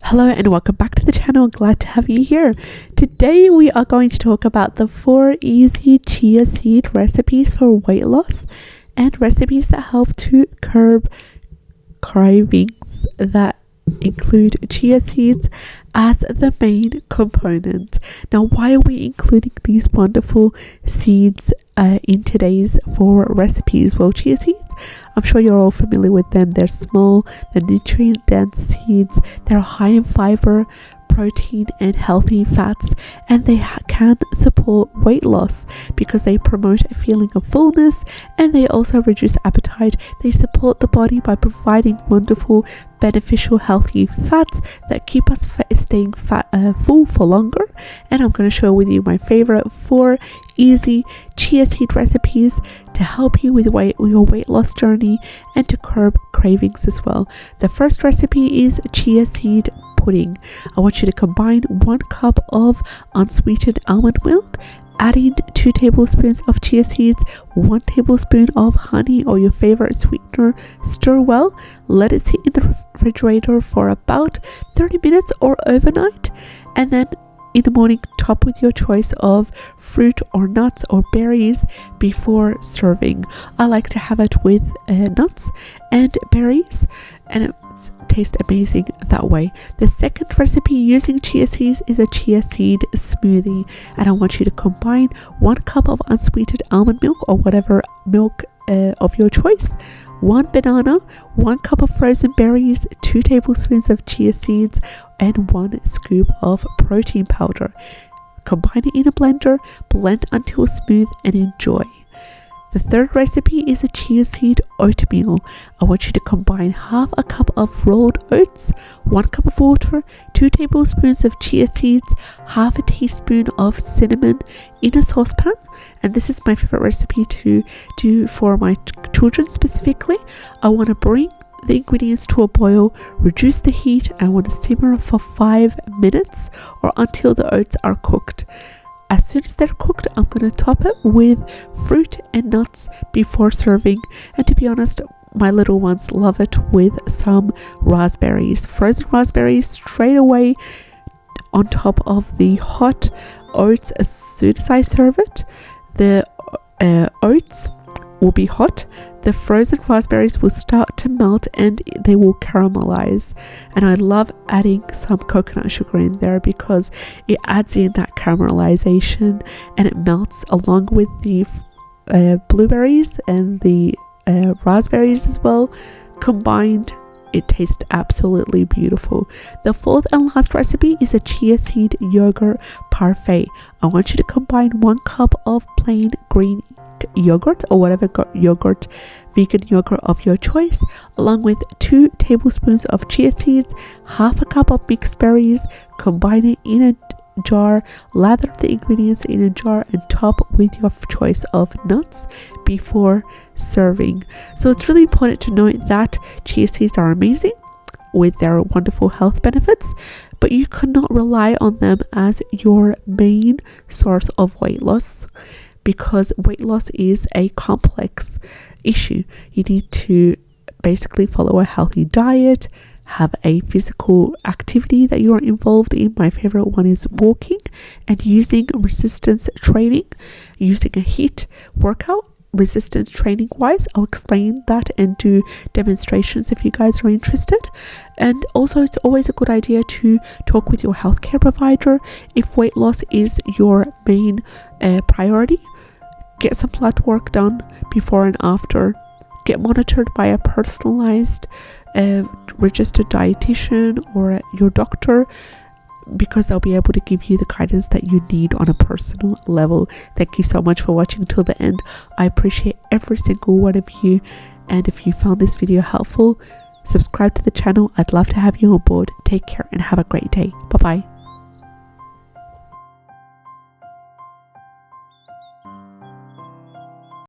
Hello and welcome back to the channel. Glad to have you here. Today we are going to talk about the 4 easy chia seed recipes for weight loss and recipes that help to curb cravings that include chia seeds as the main component. Now, why are we including these wonderful seeds in today's 4 recipes? Well, chia seeds, I'm sure you're all familiar with them. They're small, they're nutrient dense seeds, they're high in fiber, protein and healthy fats, and they can support weight loss because they promote a feeling of fullness and they also reduce appetite. They support the body by providing wonderful beneficial healthy fats that keep us staying full for longer. And I'm going to share with you my favorite 4 easy chia seed recipes to help you with your weight loss journey and to curb cravings as well. The first recipe is chia seed pudding. I want you to combine 1 cup of unsweetened almond milk, adding 2 tablespoons of chia seeds, 1 tablespoon of honey or your favorite sweetener. Stir well, let it sit in the refrigerator for about 30 minutes or overnight, and then in the morning top with your choice of fruit or nuts or berries before serving. I like to have it with nuts and berries, and it tastes amazing that way. The second recipe using chia seeds is a chia seed smoothie, and I want you to combine 1 cup of unsweetened almond milk or whatever milk of your choice, 1 banana, 1 cup of frozen berries, 2 tablespoons of chia seeds, and 1 scoop of protein powder. Combine it in a blender, blend until smooth, and enjoy. The third recipe is a chia seed oatmeal. I want you to combine half a cup of rolled oats, 1 cup of water, 2 tablespoons of chia seeds, half a teaspoon of cinnamon in a saucepan. And this is my favorite recipe to do for my children specifically. I want to bring the ingredients to a boil, reduce the heat, and I want to simmer for 5 minutes or until the oats are cooked. As soon as they're cooked, I'm going to top it with fruit and nuts before serving. And to be honest, my little ones love it with some raspberries, frozen raspberries straight away on top of the hot oats. As soon as I serve it, the oats will be hot, the frozen raspberries will start to melt and they will caramelize. And I love adding some coconut sugar in there because it adds in that caramelization and it melts along with the blueberries and the raspberries as well. Combined, it tastes absolutely beautiful. The fourth and last recipe is a chia seed yogurt parfait. I want you to combine 1 cup of plain green yogurt or whatever yogurt, vegan yogurt of your choice, along with 2 tablespoons of chia seeds, half a cup of mixed berries. Combine it in a jar, lather the ingredients in a jar, and top with your choice of nuts before serving. So it's really important to note that chia seeds are amazing with their wonderful health benefits, but you cannot rely on them as your main source of weight loss, because weight loss is a complex issue. You need to basically follow a healthy diet, have a physical activity that you are involved in. My favorite one is walking and using resistance training, using a HIIT workout. Resistance training wise, I'll explain that and do demonstrations if you guys are interested. And also, it's always a good idea to talk with your healthcare provider if weight loss is your main priority. Get some blood work done before and after. Get monitored by a personalized registered dietitian or your doctor, because they'll be able to give you the guidance that you need on a personal level. Thank you so much for watching till the end. I appreciate every single one of you, and if you found this video helpful, subscribe to the channel. I'd love to have you on board. Take care and have a great day. Bye bye.